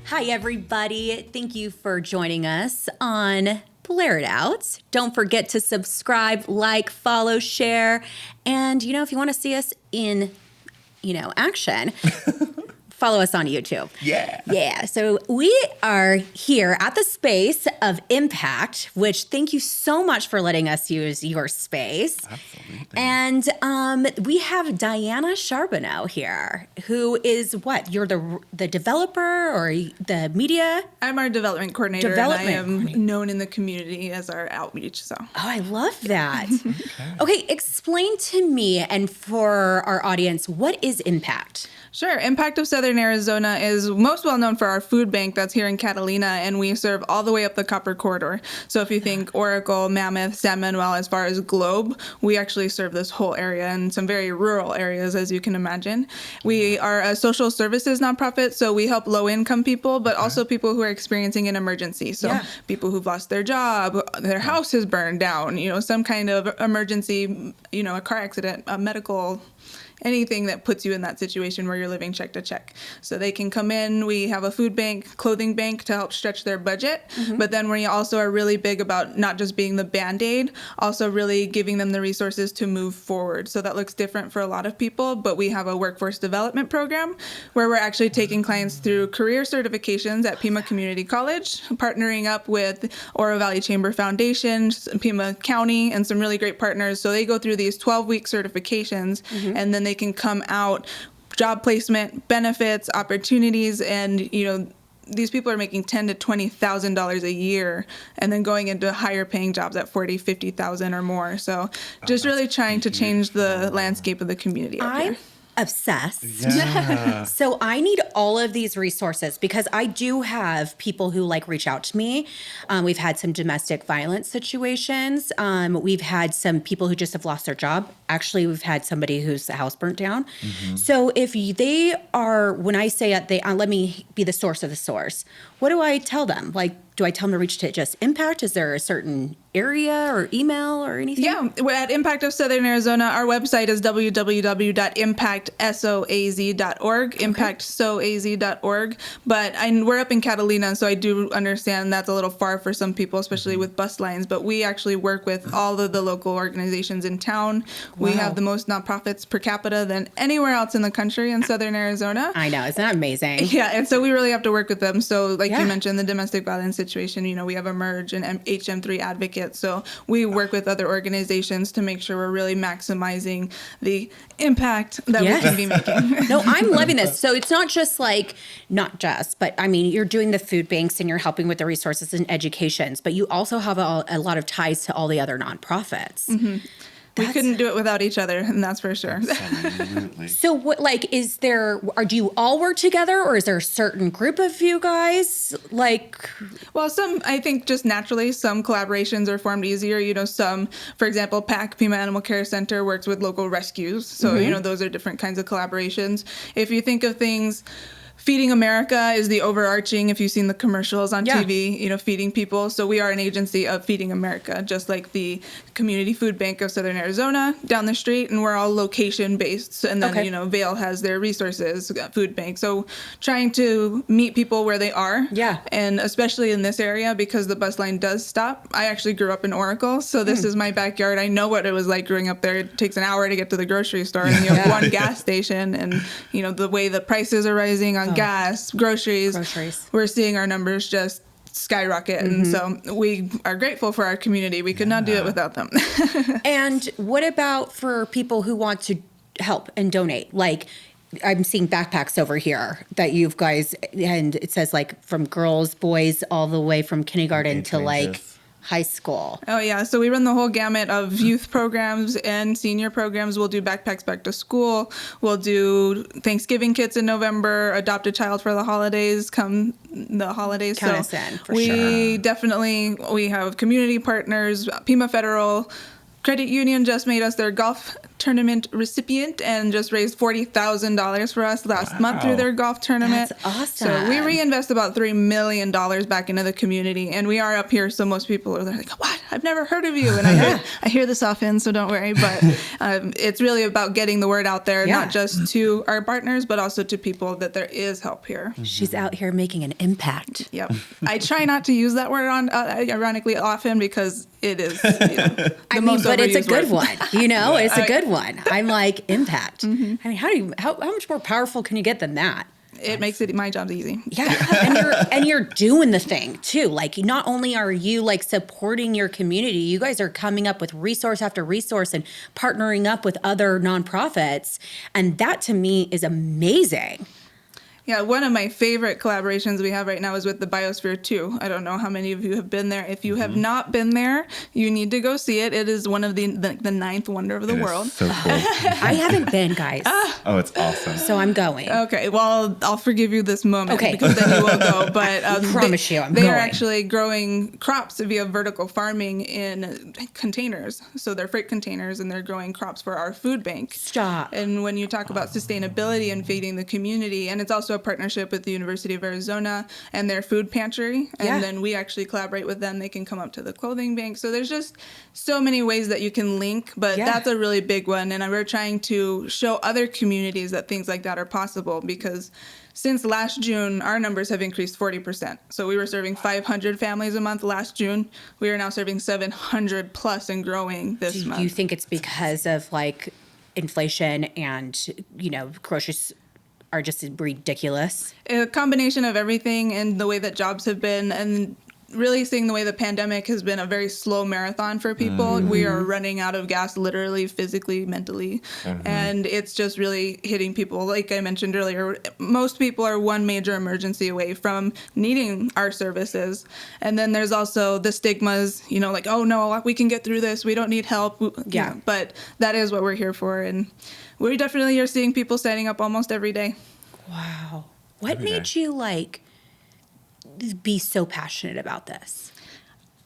Hi, everybody. Thank you for joining us on Blare It Out. Don't forget to subscribe, like, follow, share. And, if you want to see us in, action, follow us on YouTube. Yeah. Yeah. So we are here at the space of Impact, which thank you so much for letting us use your space. Absolutely. And we have Diana Charbonneau here, who is what? You're the developer or the media? I'm our development coordinator, and I am known in the community as our outreach. So. Oh, I love that. Okay, explain to me and for our audience, what is Impact? Sure. Impact of Southern Arizona is most well known for our food bank that's here in Catalina, and we serve all the way up the Copper Corridor. So if you think Oracle, Mammoth, San Manuel, as far as Globe, we actually serve this whole area and some very rural areas, as you can imagine. We are a social services nonprofit, so we help low-income people, but also people who are experiencing an emergency. So people who've lost their job, their house is burned down, some kind of emergency, a car accident, a medical, anything that puts you in that situation where you're living check to check. So they can come in. We have a food bank, clothing bank to help stretch their budget. But then we also are really big about not just being the Band-Aid, also really giving them the resources to move forward. So that looks different for a lot of people, but we have a workforce development program where we're actually taking clients through career certifications at Pima Community College, partnering up with Oro Valley Chamber Foundation, Pima County, and some really great partners. So they go through these 12-week certifications, and then they can come out, job placement, benefits, opportunities, and these people are making $10,000 to $20,000 a year, and then going into higher paying jobs at $40,000, $50,000 or more. So just really trying to change the landscape of the community up here. Obsessed. Yeah. So I need all of these resources because I do have people who reach out to me. We've had some domestic violence situations. We've had some people who just have lost their job. Actually, we've had somebody whose house burnt down. So if they are, when I say they let me be the source of the source, what do I tell them? Do I tell them to reach to just Impact? Is there a certain area or email or anything? Yeah, we're at Impact of Southern Arizona. Our website is www.impactsoaz.org, impactsoaz.org. But we're up in Catalina, so I do understand that's a little far for some people, especially with bus lines. But we actually work with all of the local organizations in town. Wow. We have the most nonprofits per capita than anywhere else in the country in Southern Arizona. I know. Isn't that amazing? Yeah, and so we really have to work with them. So you mentioned, the domestic violence situation, we have Emerge and HM3 Advocates. So we work with other organizations to make sure we're really maximizing the impact that we can be making. No, I'm loving this. So it's not just but you're doing the food banks and you're helping with the resources and educations, but you also have a lot of ties to all the other nonprofits. We couldn't do it without each other, and that's for sure. Absolutely. So what, do you all work together, or is there a certain group of you guys? Well, I think just naturally, some collaborations are formed easier. Some, for example, PAC, Pima Animal Care Center, works with local rescues. So, those are different kinds of collaborations. If you think of things, Feeding America is the overarching, if you've seen the commercials on TV, feeding people. So we are an agency of Feeding America, just like the Community Food Bank of Southern Arizona down the street. And we're all location based. And then, Vail has their resources, food bank. So trying to meet people where they are. Yeah. And especially in this area, because the bus line does stop. I actually grew up in Oracle. So this is my backyard. I know what it was like growing up there. It takes an hour to get to the grocery store. And you have one gas station. And, the way the prices are rising on gas, groceries, we're seeing our numbers just skyrocket. And so we are grateful for our community. We could not do it without them. And what about for people who want to help and donate? I'm seeing backpacks over here that you guys, and it says from girls, boys, all the way from kindergarten to high school. Oh, yeah. So we run the whole gamut of youth programs and senior programs. We'll do backpacks back to school. We'll do Thanksgiving kits in November, adopt a child for the holidays come the holidays. Count us in, for sure. We have community partners. Pima Federal Credit Union just made us their golf tournament recipient and just raised $40,000 for us last month through their golf tournament. That's awesome. So we reinvest about $3 million back into the community, and we are up here, so most people are like, "What? I've never heard of you." And I hear this often, so don't worry. But it's really about getting the word out there, not just to our partners, but also to people that there is help here. She's out here making an impact. Yep. I try not to use that word ironically often because it is I mean, but it's a good one. It's a good one. I'm like, impact. I mean, how much more powerful can you get than that? It makes my job easy. Yeah. And you're doing the thing too. Like, not only are you like supporting your community, you guys are coming up with resource after resource and partnering up with other nonprofits. And that to me is amazing. Yeah, one of my favorite collaborations we have right now is with the Biosphere 2. I don't know how many of you have been there. If you have not been there, you need to go see it. It is one of the ninth wonder of the world. So cool. I haven't been, guys. Oh, it's awesome. So I'm going. Okay, well, I'll forgive you this moment Okay. because then you will go. But I promise you I'm they going. are actually growing crops via vertical farming in containers. So they're freight containers, and they're growing crops for our food bank. Stop. And when you talk about sustainability and feeding the community, and it's also a partnership with the University of Arizona and their food pantry. And then we actually collaborate with them. They can come up to the clothing bank. So there's just so many ways that you can link, but that's a really big one. And we're trying to show other communities that things like that are possible, because since last June, our numbers have increased 40%. So we were serving 500 families a month last June. We are now serving 700 plus and growing this month. Do you think it's because of like inflation and, groceries are just ridiculous? A combination of everything, and the way that jobs have been, and really seeing the way the pandemic has been a very slow marathon for people. We are running out of gas, literally, physically, mentally. And it's just really hitting people. Like I mentioned earlier, most people are one major emergency away from needing our services. And then there's also the stigmas, like, "Oh no, we can get through this. We don't need help." Yeah. But that is what we're here for. And we definitely are seeing people signing up almost every day. Wow. What made you be so passionate about this?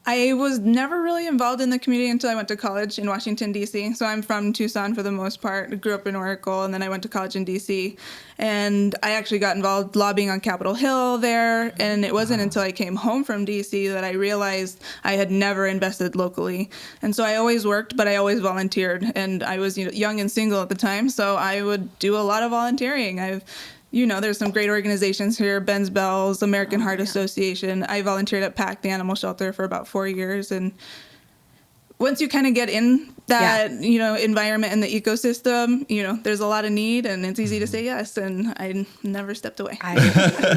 I was never really involved in the community until I went to college in Washington, D.C. So I'm from Tucson for the most part. I grew up in Oracle, and then I went to college in D.C. And I actually got involved lobbying on Capitol Hill there. And it wasn't until I came home from D.C. that I realized I had never invested locally. And so I always worked, but I always volunteered. And I was young and single at the time, so I would do a lot of volunteering. There's some great organizations here, Ben's Bells, American Heart Association. I volunteered at PAC, the animal shelter, for about 4 years. And once you kind of get in that, environment and the ecosystem, there's a lot of need, and it's easy to say yes. And I never stepped away. I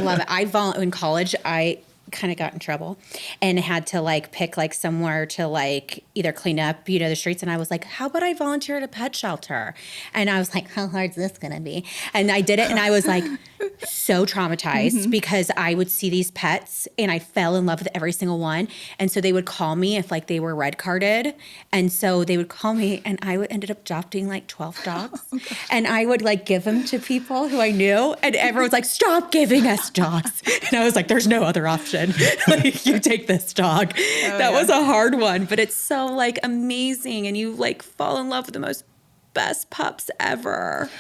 love it. In college, I kind of got in trouble and had to pick somewhere to either clean up, the streets. And I was like, how about I volunteer at a pet shelter? And I was like, how hard's this going to be? And I did it. And I was so traumatized because I would see these pets and I fell in love with every single one. And so they would call me if they were red carded. And so they would call me, and I ended up adopting 12 dogs. And I would give them to people who I knew. And everyone's like, stop giving us dogs. And I was like, there's no other option. You take this dog. That was a hard one, but it's so amazing. And you fall in love with the best pups ever.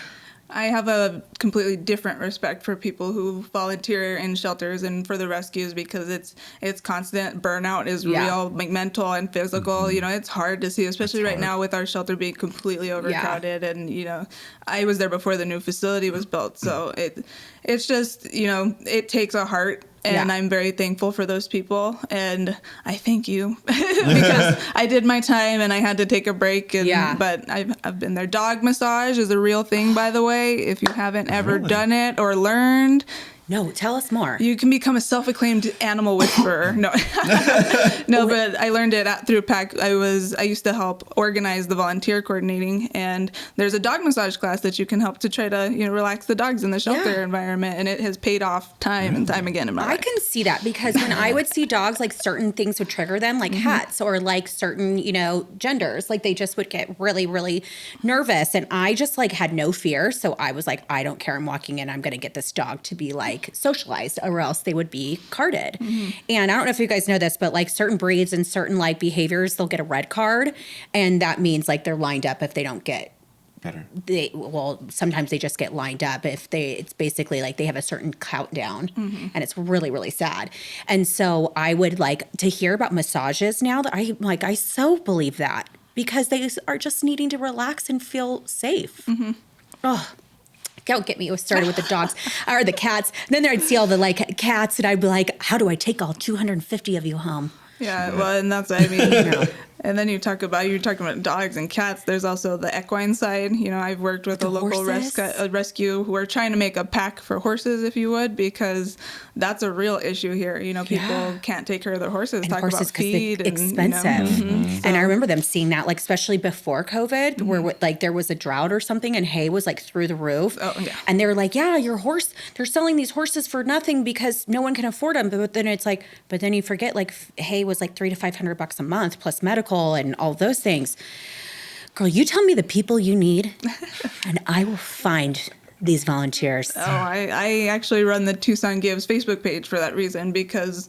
I have a completely different respect for people who volunteer in shelters and for the rescues, because it's constant. Burnout is real, mental and physical. It's hard to see, especially right now with our shelter being completely overcrowded. And I was there before the new facility was built, so it's just it takes a heart. And I'm very thankful for those people. And I thank you because I did my time and I had to take a break. But I've been there. Dog massage is a real thing, by the way. If you haven't ever done it or learned. No, tell us more. You can become a self-acclaimed animal whisperer. No, but I learned it through PAC. I used to help organize the volunteer coordinating, and there's a dog massage class that you can help to try to relax the dogs in the shelter environment, and it has paid off time and time again in my life. I can see that, because when I would see dogs, certain things would trigger them, cats or certain genders, they just would get really, really nervous, and I just had no fear. So I was like, I don't care. I'm walking in. I'm going to get this dog to be socialized, or else they would be carded. And I don't know if you guys know this, but certain breeds and certain behaviors, they'll get a red card, and that means they're lined up if they don't get better. Sometimes they just get lined up it's basically like they have a certain countdown, and it's really, really sad. And so I would like to hear about massages now that I so believe that, because they are just needing to relax and feel safe. Oh, don't get me started with the dogs or the cats. And then I'd see all the like cats, and I'd be like, how do I take all 250 of you home? Yeah, well, and that's, I mean, and then you're talking about dogs and cats. There's also the equine side. You know, I've worked with a local rescue who are trying to make a pack for horses, if you would, because that's a real issue here. You know, people can't take care of their horses. And talk horses, about feed they're expensive. And I remember them seeing that, like, especially before COVID, where like there was a drought or something and hay was like through the roof. Oh, yeah. And they were like, yeah, your horse, they're selling these horses for nothing because no one can afford them. But then it's like, but then you forget, like, hay was like $300 to $500 a month plus medical and all those things. Girl, you tell me the people you need and I will find these volunteers. Oh, I actually run the Tucson Gives Facebook page for that reason, because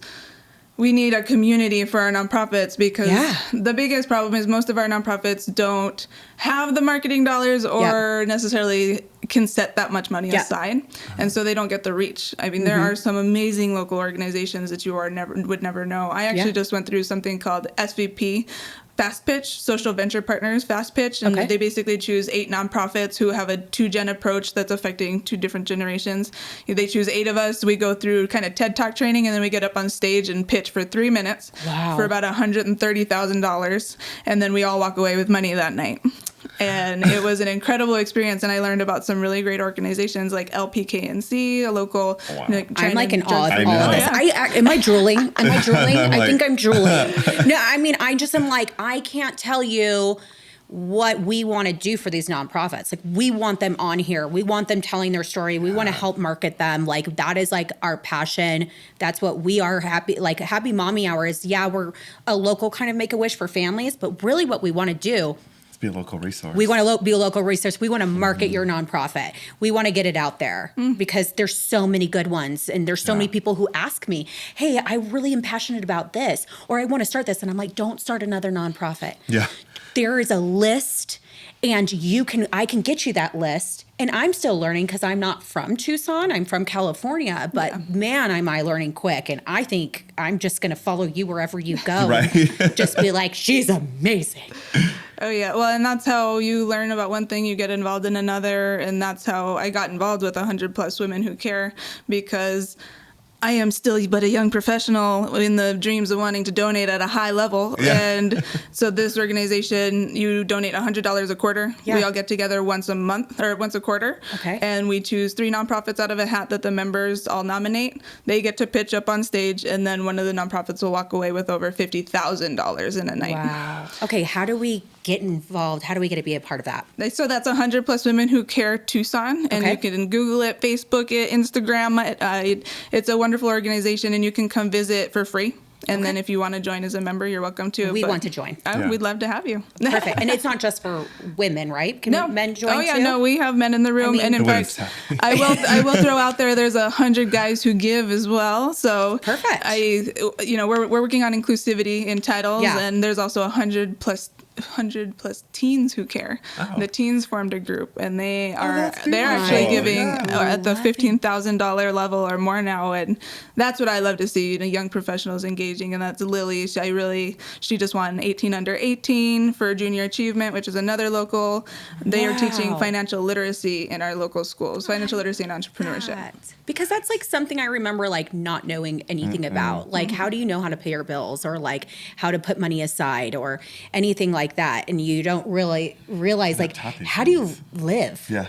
we need a community for our nonprofits, because the biggest problem is most of our nonprofits don't have the marketing dollars or necessarily can set that much money aside. And so they don't get the reach. I mean, there are some amazing local organizations that you would never know. I actually just went through something called SVP, Fast Pitch, Social Venture Partners Fast Pitch, and they basically choose 8 nonprofits who have a 2-gen approach that's affecting 2 different generations. They choose 8 of us. We go through kind of TED Talk training, and then we get up on stage and pitch for 3 minutes for about $130,000, and then we all walk away with money that night. And it was an incredible experience, and I learned about some really great organizations like LPKNC, a local. I'm like in awe of all of this. Am I drooling? Am I drooling? I think I'm drooling. No, I mean, I just am like, I can't tell you what we want to do for these nonprofits. Like, we want them on here. We want them telling their story. We want to help market them. Like, that is like our passion. That's what we are. Happy Mommy Hours. Yeah, we're a local kind of Make-A-Wish for families, but really what we want to do, be a local resource. We want to be a local resource. We want to market your nonprofit. We want to get it out there because there's so many good ones. And there's so many people who ask me, hey, I really am passionate about this, or I want to start this. And I'm like, don't start another nonprofit. Yeah. There is a list, and I can get you that list. And I'm still learning because I'm not from Tucson. I'm from California. But man, am I learning quick. And I think I'm just going to follow you wherever you go. Right. Just be like, she's amazing. Oh, yeah. Well, and that's how you learn about one thing, you get involved in another. And that's how I got involved with 100+ Women Who Care, because I am still but a young professional in the dreams of wanting to donate at a high level. Yeah. And so this organization, you donate $100 a quarter. Yeah. We all get together once a month or once a quarter. Okay. And we choose 3 nonprofits out of a hat that the members all nominate. They get to pitch up on stage, and then one of the nonprofits will walk away with over $50,000 in a night. Wow. Okay. How do we get involved? How do we get to be a part of that? So that's 100+ Women Who Care Tucson. And you can Google it, Facebook it, Instagram it. It's a wonderful organization, and you can come visit for free. And then if you want to join as a member, you're welcome to. We want to join. We'd love to have you. Perfect. And it's not just for women, right? Can men join too? No, we have men in the room. And in fact, I will throw out there's 100 guys who give as well. So perfect. We're working on inclusivity in titles, and there's also 100+ teens who care. The teens formed a group, and they're actually giving at the $15,000 level or more now, and that's what I love to see. Young professionals engaging, and that's Lily. She just won 18 under 18 for junior achievement, which is another local. They are teaching financial literacy in our local schools, financial literacy and entrepreneurship. Because that's like something I remember like not knowing anything about. Like, how do you know how to pay your bills, or like how to put money aside, or anything like that? And you don't really realize like, how do you live? Yeah.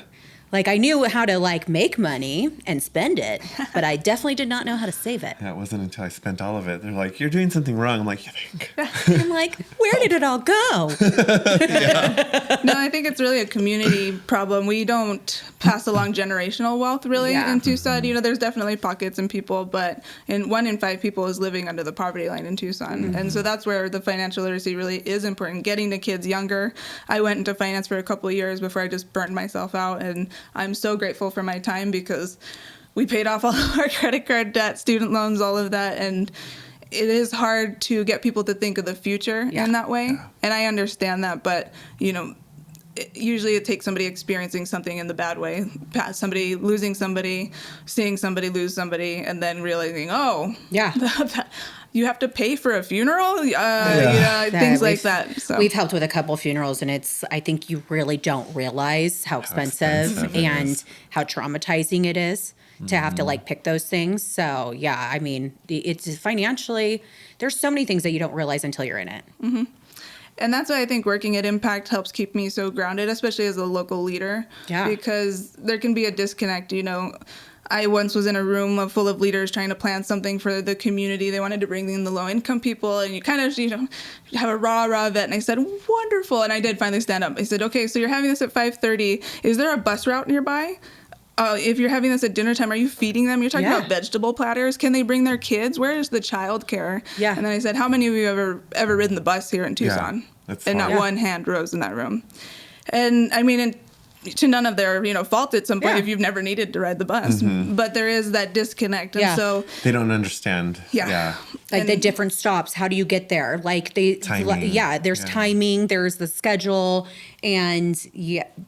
Like, I knew how to like make money and spend it, but I definitely did not know how to save it. Yeah, it wasn't until I spent all of it. They're like, you're doing something wrong. I'm like, you think? I'm like, where did it all go? No, I think it's really a community problem. We don't pass along generational wealth really in Tucson. There's definitely pockets and people, but 1 in 5 people is living under the poverty line in Tucson. And so that's where the financial literacy really is important, getting the kids younger. I went into finance for a couple of years before I just burned myself out, and I'm so grateful for my time because we paid off all of our credit card debt, student loans, all of that, and it is hard to get people to think of the future in that way. And I understand that, but usually it takes somebody experiencing something in the bad way, somebody losing somebody, seeing somebody lose somebody, and then realizing, oh, Yeah. you have to pay for a funeral, things Yeah, like that. So We've helped with a couple funerals, and I think you really don't realize how expensive it and is. how traumatizing it is to have to like pick those things. So yeah, I mean, it's financially, there's so many things that you don't realize until you're in it. And that's why I think working at Impact helps keep me so grounded, especially as a local leader. Yeah. Because there can be a disconnect, I once was in a room full of leaders trying to plan something for the community. They wanted to bring in the low-income people, and you kind of, have a rah event. And I said, wonderful. And I did finally stand up. I said, okay, so you're having this at 5:30. Is there a bus route nearby? If you're having this at dinner time, are you feeding them? You're talking Yeah. about vegetable platters. Can they bring their kids? Where is the child care? Yeah. And then I said, how many of you have ever ridden the bus here in Tucson? that's And not hard. one hand rose in that room. And I mean, to none of their, fault at some point Yeah. if you've never needed to ride the bus. But there is that disconnect. And Yeah. so, They don't understand. Yeah. Like the And- different stops, how do you get there? Like Timing. there's Yeah. timing, there's the schedule, and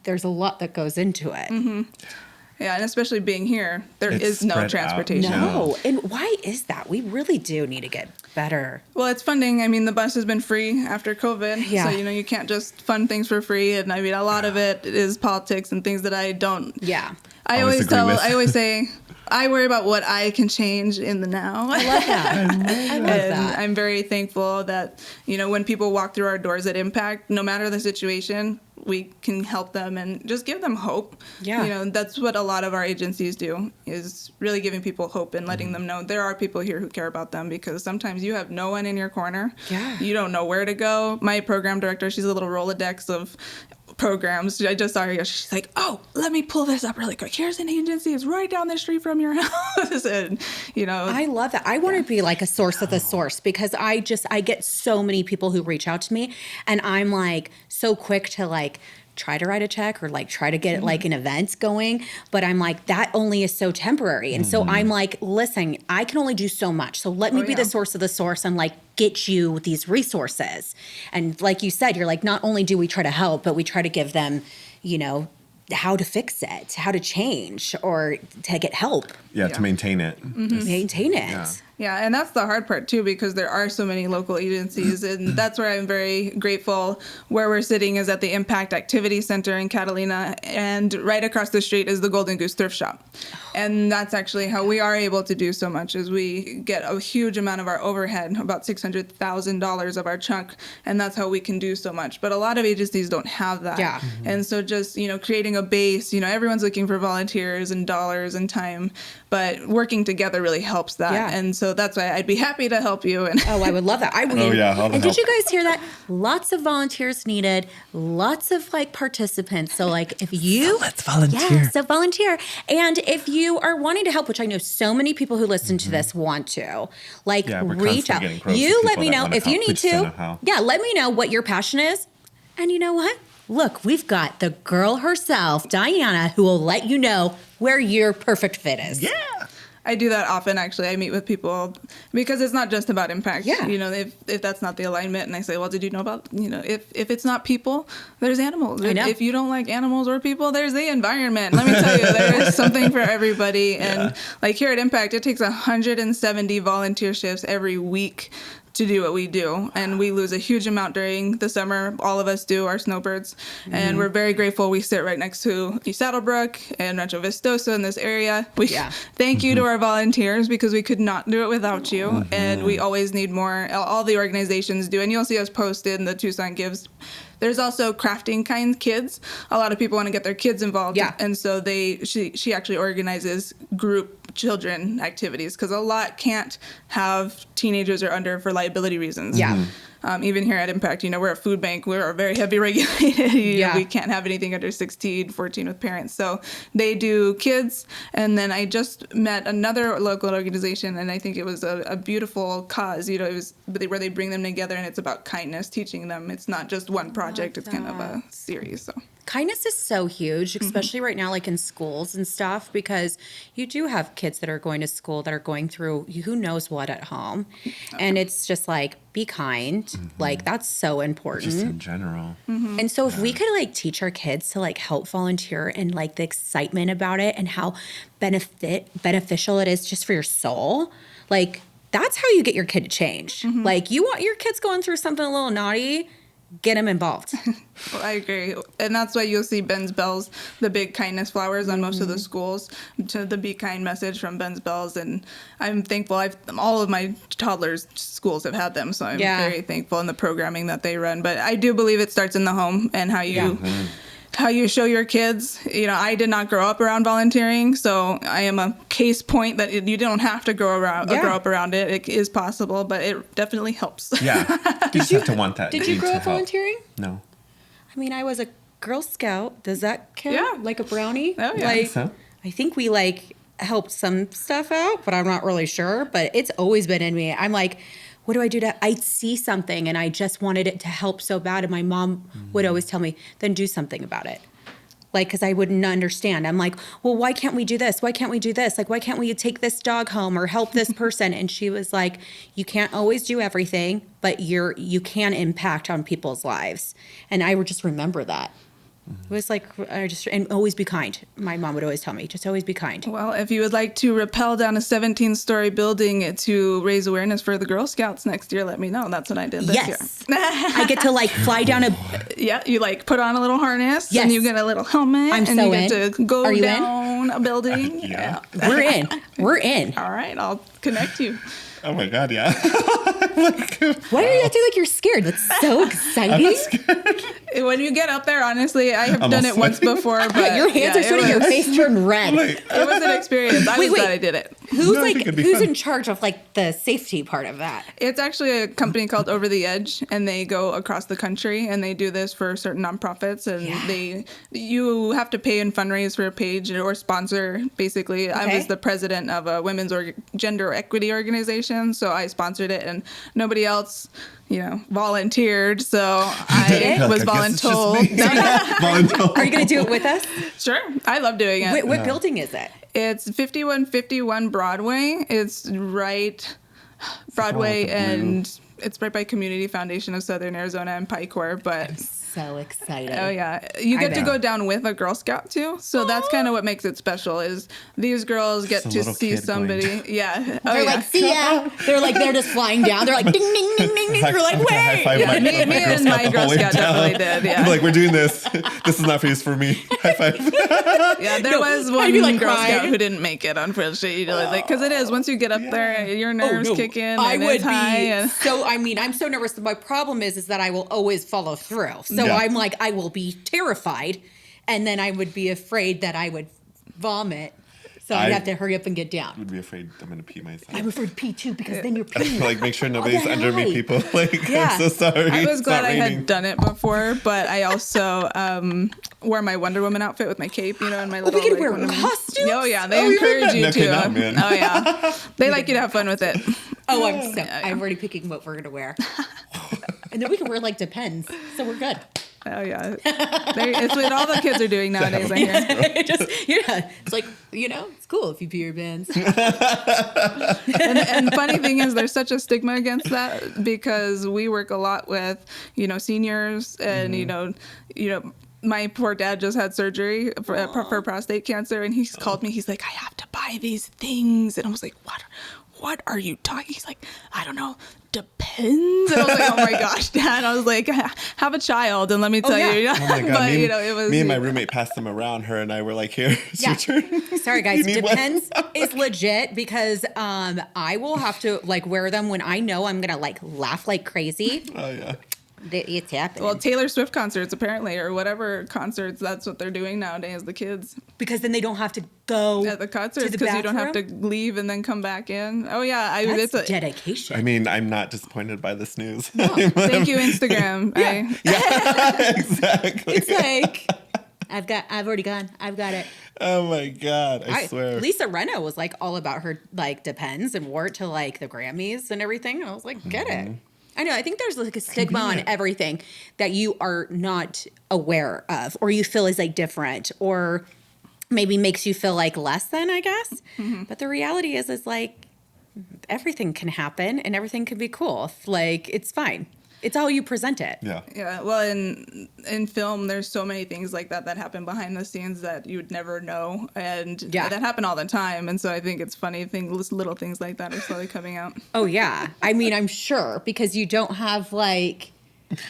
there's a lot that goes into it. yeah, and especially being here, there It's is no spread out. transportation. No, and why is that? We really do need to get better. Well, it's funding. I mean, the bus has been free after COVID. Yeah. So, you can't just fund things for free. And I mean, a lot of it is politics and things that I don't. Yeah. I Always agree with. I always say, I worry about what I can change in the now. I love that. I love And that. I'm very thankful that, when people walk through our doors at Impact, no matter the situation, we can help them and just give them hope. Yeah. That's what a lot of our agencies do, is really giving people hope and letting them know there are people here who care about them, because sometimes you have no one in your corner. Yeah. You don't know where to go. My program director, she's a little Rolodex of programs. I just saw her. She's like, "Oh, let me pull this up really quick. Here's an agency. It's right down the street from your house." And I love that. I want to be like a source of the source, because I get so many people who reach out to me, and I'm like so quick to like try to write a check or like try to get like an event going, but I'm like, that only is so temporary. And so I'm like, listen, I can only do so much. So let me be the source of the source and like get you these resources. And like you said, you're like, not only do we try to help, but we try to give them, how to fix it, how to change, or to get help, Yeah, to maintain it. maintain it. Yeah. Yeah, and that's the hard part too, because there are so many local agencies, and that's where I'm very grateful. Where we're sitting is at the Impact Activity Center in Catalina, and right across the street is the Golden Goose Thrift Shop. And that's actually how we are able to do so much, is we get a huge amount of our overhead, about $600,000 of our chunk, and that's how we can do so much. But a lot of agencies don't have that. Yeah. And so just, creating a base, everyone's looking for volunteers and dollars and time, but working together really helps that. Yeah. And so that's why I'd be happy to help you. And Oh, I would love that. I mean, yeah, all the and did help. you guys hear that? Lots of volunteers needed, lots of like participants. So like if you Let's volunteer. Yeah, so volunteer. And if you are wanting to help, which I know so many people who listen to this want to, like Yeah, we're reach constantly out. getting quotes You of let people me that know wanna if you help. We need just don't know to. how. Yeah, let me know what your passion is. And you know what? Look, we've got the girl herself, Diana, who will let you know where your perfect fit is. Yeah. I do that often, actually. I meet with people because it's not just about impact. Yeah. If that's not the alignment, and I say, well, did you know about, if it's not people, there's animals. I know. If you don't like animals or people, there's the environment. Let me tell you, there is something for everybody. And like here at Impact, it takes 170 volunteer shifts every week to do what we do, and we lose a huge amount during the summer. All of us do, our snowbirds, and we're very grateful. We sit right next to East Saddlebrook and Rancho Vistosa in this area. Thank you to our volunteers, because we could not do it without you, and we always need more. All the organizations do, and you'll see us post in the Tucson Gives. There's also crafting kind kids. A lot of people want to get their kids involved. Yeah. And so she actually organizes group children activities, because a lot can't have teenagers or under for liability reasons. Yeah. Even here at Impact, we're a food bank. We're very heavy regulated. Yeah. We can't have anything under 16, 14 with parents. So they do kids. And then I just met another local organization, and I think it was a beautiful cause. It was where they bring them together, and it's about kindness, teaching them. It's not just one project. It's kind of a series. So kindness is so huge, especially right now, like in schools and stuff, because you do have kids that are going to school that are going through who knows what at home. And it's just like, be kind. Like, that's so important. Just in general. And so if we could like teach our kids to like help volunteer and like the excitement about it and how beneficial it is just for your soul, like that's how you get your kid to change. Like, you want your kids going through something a little naughty, get them involved. Well, I agree. And that's why you'll see Ben's Bells, the big kindness flowers on most of the schools, to the Be Kind message from Ben's Bells. And I'm thankful. All of my toddlers' schools have had them, so I'm very thankful in the programming that they run. But I do believe it starts in the home and how you... how you show your kids. You know, I did not grow up around volunteering, so I am a case point that you don't have to grow up around it. It is possible, but it definitely helps. Yeah. You just have to want that. Did you grow up volunteering? No. I mean, I was a Girl Scout. Does that count? Yeah. Like a brownie? Oh, yeah. Like, So? I think we like helped some stuff out, but I'm not really sure. But it's always been in me. I'm like, what do I do I see something and I just wanted it to help so bad. And my mom would always tell me, then do something about it. Like, because I wouldn't understand. I'm like, well, why can't we do this? Why can't we do this? Like, why can't we take this dog home or help this person? And she was like, you can't always do everything, but you can impact on people's lives. And I would just remember that. It was like, and always be kind. My mom would always tell me, just always be kind. Well, if you would like to rappel down a 17-story building to raise awareness for the Girl Scouts next year, let me know. That's what I did this year. I get to like fly down a... Yeah, you like put on a little harness and you get a little helmet I'm and so you get to go down a building. Yeah. We're in. All right, I'll connect you. Oh my God, yeah. Why are you acting like you're scared? That's so exciting. When you get up there, honestly, I have done it once before, but your hands are sweating, your face turned red. It was an experience. I was glad I did it. Who's in charge of like the safety part of that? It's actually a company called Over the Edge, and they go across the country and they do this for certain nonprofits, and you have to pay and fundraise for a page or sponsor. Basically, I was the president of a women's gender equity organization, so I sponsored it, and nobody else, volunteered. So I was voluntold. Are you going to do it with us? Sure, I love doing it. What building is it? It's 5151 Broadway. It's right Broadway, and it's right by Community Foundation of Southern Arizona and Picor. But so excited. Oh yeah, you get to go down with a Girl Scout too. So that's kind of what makes it special. Is these girls get to see somebody? Yeah, they're like, see ya. They're just flying down. They're like, ding, ding, ding, ding, ding. You're like, wait. Yeah, me and my Girl Scout definitely did. Yeah, like, we're doing this. This is not for you. It's for me. High five. Yeah, there was one Girl Scout who didn't make it, unfortunately. Because it is once you get up there, your nerves kick in. I and would it's high be so. I mean, I'm so nervous. My problem is that I will always follow through. So I'm like, I will be terrified, and then I would be afraid that I would vomit. So I'd have to hurry up and get down. I would be afraid I'm going to pee myself. I'm afraid to pee too, because then you're peeing. Like, make sure nobody's under me, people. Like, I'm so sorry. I was glad I had done it before, but I also wore my Wonder Woman outfit with my cape, and my little. We can wear costumes. Oh yeah, they encourage you to. Oh yeah, they like you to have fun with it. Oh, I'm already picking what we're gonna wear, and then we can wear like Depends, so we're good. Oh yeah, it's what all the kids are doing nowadays. I hear. It's like it's cool if you pee your pants. And funny thing is, there's such a stigma against that because we work a lot with seniors, and my poor dad just had surgery for prostate cancer, and he's called me. He's like, I have to buy these things, and I was like, what are you talking? He's like, I don't know, Depends. And I was like, oh my gosh, Dad. I was like, have a child, and let me tell you. Oh my God. But, it was me and my roommate passed them around. Her and I were like, here, it's your turn. Sorry, guys. Depends is legit because I will have to like wear them when I know I'm gonna like laugh like crazy. Oh yeah. It's happening. Well, Taylor Swift concerts apparently, or whatever concerts, that's what they're doing nowadays, the kids. Because then they don't have to go at the concerts because you don't have to leave and then come back in. Oh yeah, it's dedication. I mean, I'm not disappointed by this news. No. Thank you, Instagram. Yeah, exactly. It's like I've already gone. I've got it. Oh my God, I swear. Lisa Rinna was like all about her like Depends and wore it to like the Grammys and everything. I was like, get it. I know. I think there's like a stigma on everything that you are not aware of, or you feel is like different, or maybe makes you feel like less than, I guess. But the reality is like everything can happen and everything can be cool. Like, it's fine. It's how you present it. Yeah. Yeah, well, in film, there's so many things like that happen behind the scenes that you would never know, and that happen all the time. And so I think it's funny, little things like that are slowly coming out. Oh, yeah. I mean, I'm sure, because you don't have like,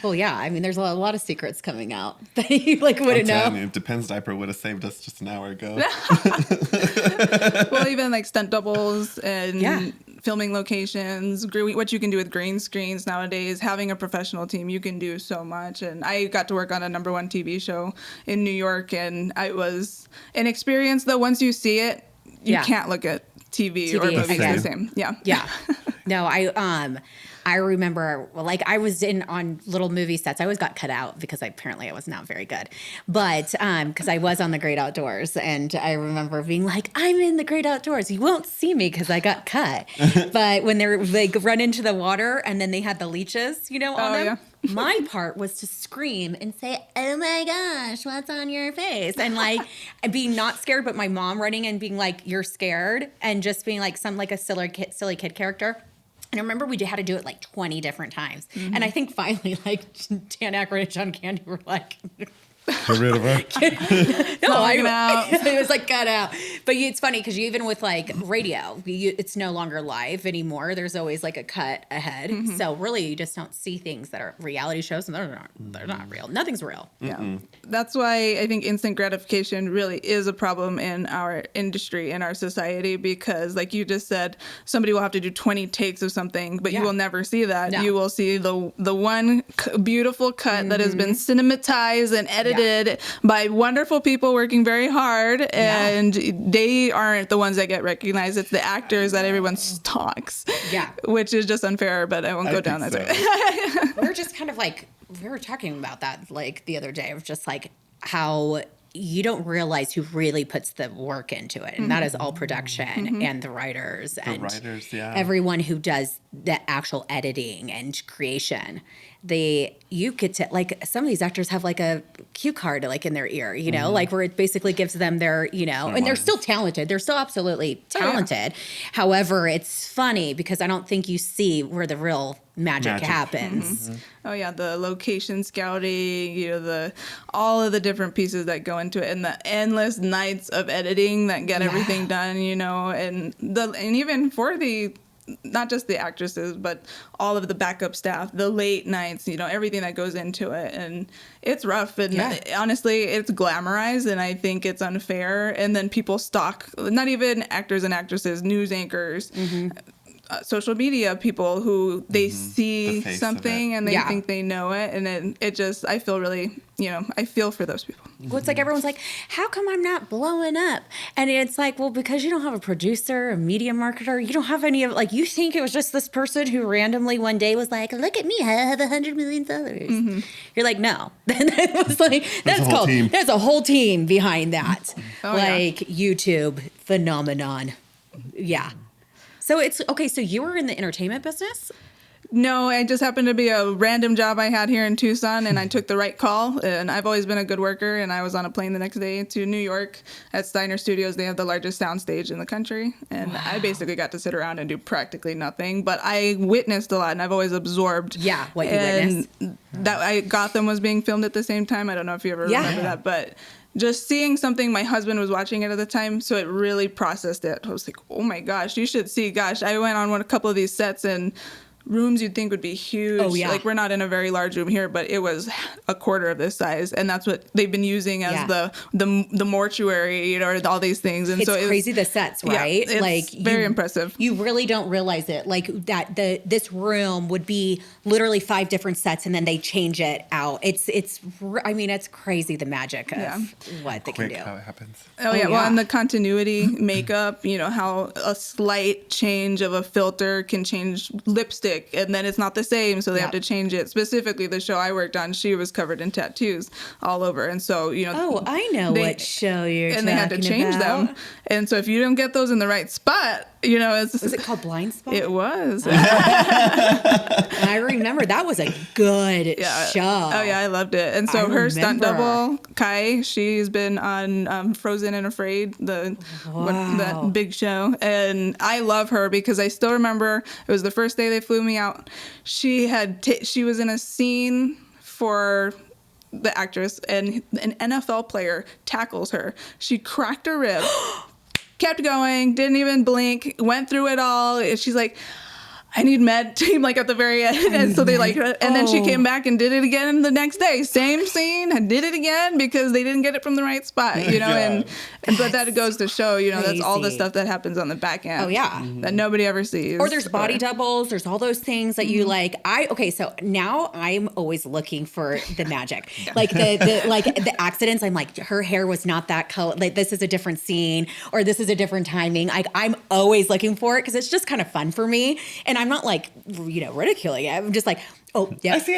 well, yeah. I mean, there's a lot of secrets coming out that you like wouldn't know. I'm telling you, Depends diaper would have saved us just an hour ago. Well, even like stunt doubles and Yeah. filming locations, what you can do with green screens nowadays, having a professional team, you can do so much. And I got to work on a #1 TV show in New York, and it was an experience, though. Once you see it, you can't look at TV or movies the same. Yeah. Yeah. No, I remember, like, I was on little movie sets. I always got cut out because I was not very good. But because I was on The Great Outdoors, and I remember being like, I'm in The Great Outdoors. You won't see me because I got cut. But when they're like run into the water and then they had the leeches, on them. Yeah. My part was to scream and say, "Oh my gosh, what's on your face?" And like being not scared, but my mom running and being like, "You're scared," and just being like a silly kid character. And I remember we had to do it like 20 different times. And I think finally, like, Dan Aykroyd and John Candy were like, Get rid of her. no, it was like cut out. But it's funny because even with like radio, it's no longer live anymore. There's always like a cut ahead. So really, you just don't see things that are reality shows, and they're not real. Nothing's real. Yeah. That's why I think instant gratification really is a problem in our industry, in our society, because like you just said, somebody will have to do 20 takes of something, but you will never see that. No. You will see the one beautiful cut that has been cinematized and edited by wonderful people working very hard, and they aren't the ones that get recognized. It's the actors that everyone stalks. Yeah. Which is just unfair, but I won't go down that way. We're just kind of like, we were talking about that like the other day of just like how you don't realize who really puts the work into it. And that is all production and the writers and everyone who does the actual editing and creation. You get to, like, some of these actors have like a cue card like in their ear, like where it basically gives them their, and they're still talented. They're still absolutely talented. However, it's funny because I don't think you see where the real magic happens. Oh yeah, the location scouting, all of the different pieces that go into it, and the endless nights of editing that get everything done, and even for the, not just the actresses, but all of the backup staff, the late nights, everything that goes into it. And it's rough. And honestly, it's glamorized, and I think it's unfair. And then people stalk, not even actors and actresses, news anchors, social media people who they see something and they think they know it. And it just, I feel really, I feel for those people. Well, it's like everyone's like, how come I'm not blowing up? And it's like, well, because you don't have a producer, a media marketer. You don't have any of, like, you think it was just this person who randomly one day was like, look at me, I have 100 million followers. You're like, no. That was like, there's a whole team behind that. YouTube phenomenon. Yeah. So it's okay. So you were in the entertainment business? No, it just happened to be a random job I had here in Tucson, and I took the right call. And I've always been a good worker, and I was on a plane the next day to New York at Steiner Studios. They have the largest soundstage in the country, and I basically got to sit around and do practically nothing. But I witnessed a lot, and I've always absorbed. Yeah, what you witnessed. Gotham was being filmed at the same time. I don't know if you ever remember that, but just seeing something, my husband was watching it at the time, so it really processed it. I was like, oh my gosh, you should see. Gosh, I went on a couple of these sets, and rooms you'd think would be huge. Oh, yeah. Like, we're not in a very large room here, but it was a quarter of this size, and that's what they've been using as the mortuary, or all these things. And it's crazy, the sets, right? Yeah, it's like very impressive. You really don't realize it, like that this room would be literally 5 different sets, and then they change it out. It's crazy, the magic of what they can do. How it happens. Well, and the continuity makeup, how a slight change of a filter can change lipstick, and then it's not the same, so they have to change it. Specifically, the show I worked on, she was covered in tattoos all over, and so I know what show you're talking about. And they had to change them, and so if you don't get those in the right spot, Was it called Blind Spot? It was. I remember that was a good show. Oh yeah, I loved it. And so her stunt double, Kai, she's been on Frozen and Afraid, that big show, and I love her because I still remember it was the first day they flew me out. She was in a scene for the actress, and an NFL player tackles her. She cracked her rib. Kept going, didn't even blink, went through it all. She's like, I need med team, like at the very end. And so they and then she came back and did it again the next day. Same scene, and did it again because they didn't get it from the right spot, but that goes to show, that's all the stuff that happens on the back end. Oh, yeah. That nobody ever sees. Or there's body doubles. There's all those things that you like. So now I'm always looking for the magic. Like the accidents. I'm like, her hair was not that color. Like this is a different scene, or this is a different timing. Like I'm always looking for it because it's just kind of fun for me. And I'm not like, ridiculing it. I'm just like, oh, yeah. I see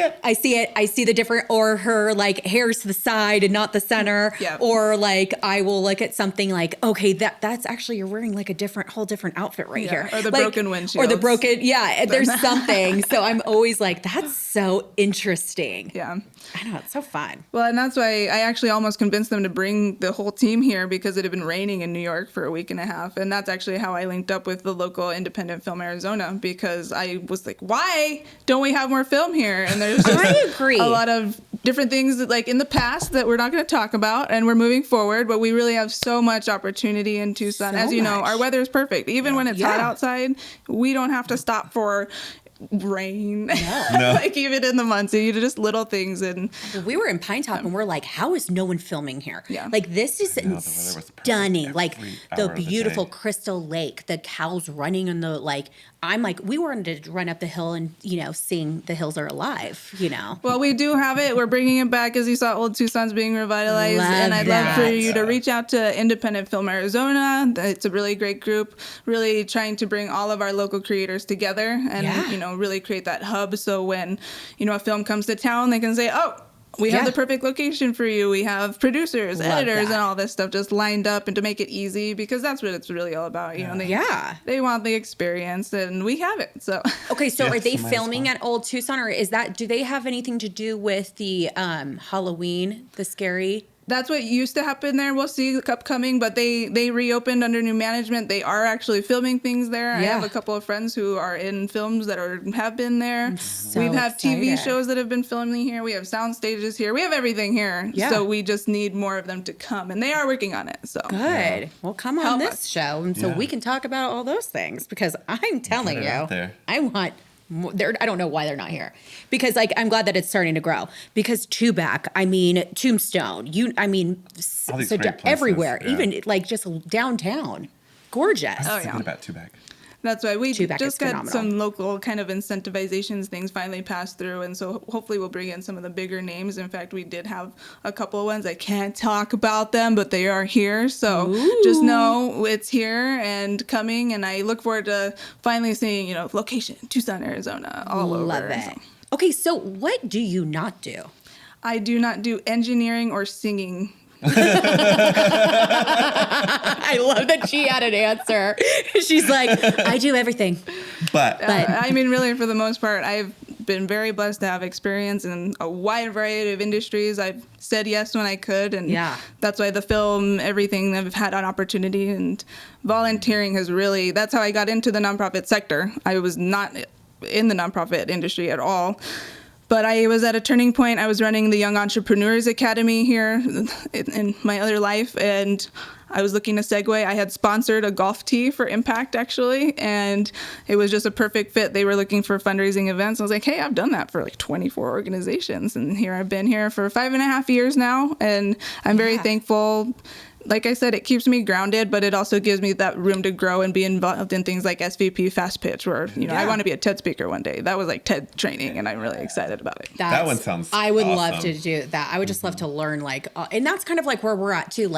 it. I see the different, or her like hair's to the side and not the center. Yeah. Or like, I will look at something like, okay, that's actually, you're wearing like a whole different outfit right here. Or the like, broken windshield. Or the broken, there's something. So I'm always like, that's so interesting. Yeah. I know, it's so fun. Well, and that's why I actually almost convinced them to bring the whole team here because it had been raining in New York for a week and a half. And that's actually how I linked up with the local independent film Arizona, because I was like, why don't we have more film here? And there's I agree. a lot of different things that, like in the past, that we're not going to talk about, and we're moving forward, but we really have so much opportunity in Tucson. As you know, our weather is perfect. Even when it's hot outside, we don't have to stop for rain. No. Like even in the months, just little things. And we were in Pine Top and we're like, how is no one filming here? Yeah. Like this is stunning. Like the beautiful the Crystal Lake, the cows running in the I'm like, we wanted to run up the hill and, sing The Hills Are Alive, Well, we do have it. We're bringing it back. As you saw, Old Tucson's being revitalized. And I'd love for you to reach out to Independent Film Arizona. It's a really great group, really trying to bring all of our local creators together and, really create that hub. So when, a film comes to town, they can say, oh, we have the perfect location for you. We have producers, editors, and all this stuff just lined up, and to make it easy, because that's what it's really all about. They want the experience, and we have it. So okay, so are they filming at Old Tucson, or do they have anything to do with the Halloween, the scary? That's what used to happen there. We'll see upcoming, but they reopened under new management. They are actually filming things there. Yeah. I have a couple of friends who are in films that have been there. We've had TV shows that have been filming here. We have sound stages here. We have everything here. Yeah. So we just need more of them to come, and they are working on it. So good. Well, come on this show, and so we can talk about all those things, because I'm telling you, I want. I don't know why they're not here, because I'm glad that it's starting to grow, because Tombstone, everywhere, even just downtown, gorgeous. Oh yeah. Thinking about Tubac. That's why we Tubac just got some local kind of incentivizations things finally passed through, and so hopefully we'll bring in some of the bigger names. In fact, we did have a couple of ones. I can't talk about them, but they are here. So just know it's here and coming, and I look forward to finally seeing, location, Tucson, Arizona, all over. Love it. Okay, so what do you not do? I do not do engineering or singing. I love that she had an answer. She's like, I do everything. But really, for the most part, I've been very blessed to have experience in a wide variety of industries. I've said yes when I could, and that's why the film, everything, I've had an opportunity, and volunteering that's how I got into the nonprofit sector. I was not in the nonprofit industry at all. But I was at a turning point. I was running the Young Entrepreneurs Academy here in my other life, and I was looking to segue. I had sponsored a golf tee for Impact, actually, and it was just a perfect fit. They were looking for fundraising events. I was like, hey, I've done that for 24 organizations, and here I've been here for 5.5 years now, and I'm very thankful. Like I said, it keeps me grounded, but it also gives me that room to grow and be involved in things like SVP Fast Pitch, where, I want to be a TED speaker one day. That was like TED training, and I'm really excited about it. That one sounds I would awesome. love to do that. I would just love to learn, and that's kind of where we're at too.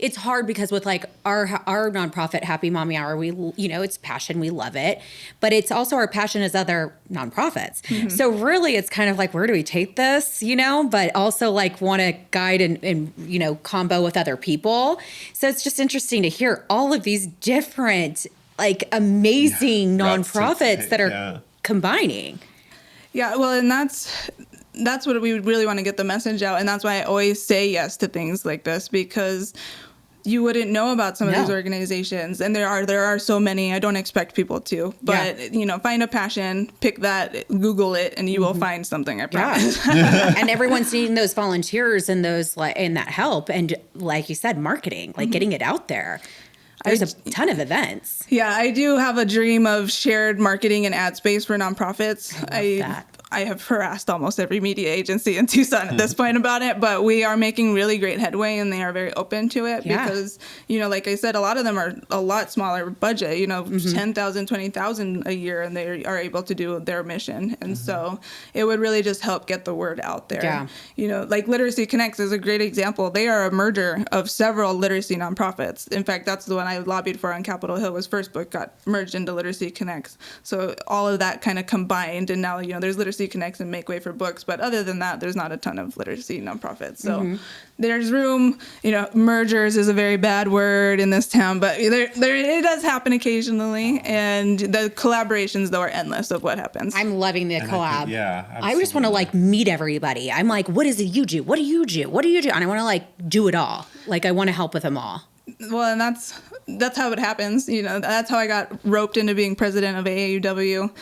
It's hard because with our nonprofit Happy Mommy Hour, we, it's passion. We love it, but it's also our passion as other nonprofits. Mm-hmm. So really it's kind of where do we take this, but also want to guide and combo with other people. So it's just interesting to hear all of these different like amazing routes to nonprofits take, that are yeah. combining. Yeah, well, and that's what we would really want to get the message out, and that's why I always say yes to things like this, because you wouldn't know about some of these organizations, and there are so many. I don't expect people to, but you know, find a passion, pick that, Google it, and you will find something. I promise. And everyone's needing those volunteers and those and that help, and like you said, marketing, like getting it out there. There's a ton of events. Yeah, I do have a dream of shared marketing and ad space for nonprofits. I have harassed almost every media agency in Tucson at this point about it, but we are making really great headway, and they are very open to it because, you know, like I said, a lot of them are a lot smaller budget, you know, 10,000, 20,000 a year, and they are able to do their mission. And so it would really just help get the word out there. Yeah. You know, like Literacy Connects is a great example. They are a merger of several literacy nonprofits. In fact, that's the one I lobbied for on Capitol Hill. Was First Book got merged into Literacy Connects. So all of that kind of combined, and now, you know, there's Literacy Connects and Make Way for Books, but other than that, there's not a ton of literacy nonprofits. So there's room. You know, mergers is a very bad word in this town, but there it does happen occasionally, and the collaborations though are endless of what happens. I'm loving the And collab. I I just want to like meet everybody. I'm like, what is it you do? What do you do? What do you do? And I want to like do it all. Like I want to help with them all. Well, and that's how it happens. You know, that's how I got roped into being president of AAUW.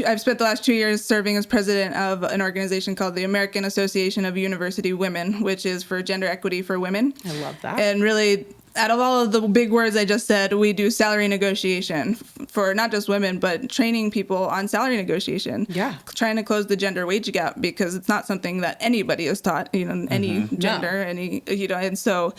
I've spent the last 2 years serving as president of an organization called the American Association of University Women, which is for gender equity for women. I love that. And really, out of all of the big words I just said, we do salary negotiation for not just women, but training people on salary negotiation. Yeah. Trying to close the gender wage gap, because it's not something that anybody is taught, you know, any gender, any, you know, and so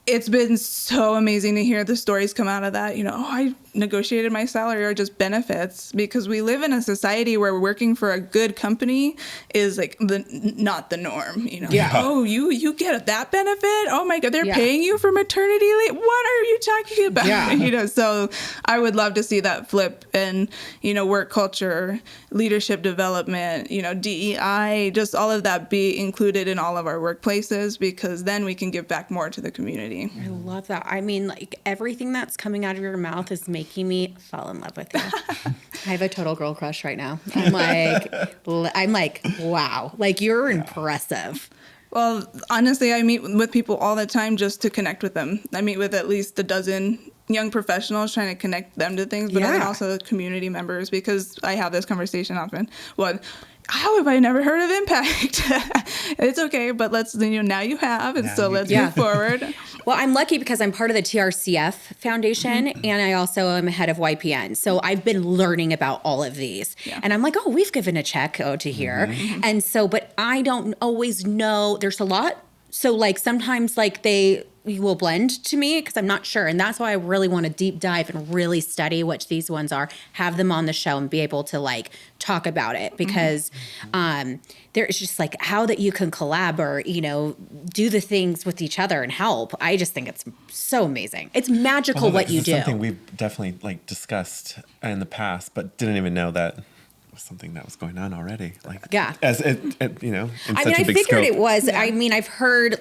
it's been so amazing to hear the stories come out of that. You know, oh, I negotiated my salary, or just benefits, because we live in a society where working for a good company is like not the norm. You know, oh, you get that benefit? Oh my God, they're paying you for maternity leave? What are you talking about? Yeah. You know, so I would love to see that flip, and, you know, work culture, leadership development, you know, DEI, just all of that be included in all of our workplaces, because then we can give back more to the community. I love that. I mean, like everything that's coming out of your mouth is making me fall in love with you. I have a total girl crush right now. I'm like, wow, like you're impressive. Well, honestly, I meet with people all the time just to connect with them. I meet with at least a dozen young professionals trying to connect them to things, but then also community members, because I have this conversation often. Well, how have I never heard of Impact? It's okay, but let's, you know, now you have, and so let's move forward. Well, I'm lucky because I'm part of the TRCF Foundation, and I also am head of YPN. So I've been learning about all of these. Yeah. And I'm like, oh, we've given a check to here. And so, but I don't always know. There's a lot. So like sometimes like they will blend to me because I'm not sure. And that's why I really want to deep dive and really study what these ones are, have them on the show and be able to like talk about it, because there's just like how that you can collab or, you know, do the things with each other and help. I just think it's so amazing. It's magical what you do. Something we've definitely like discussed in the past, but didn't even know that was something that was going on already. Like, as it you know, in such a big figured scope. it was. I mean, I've heard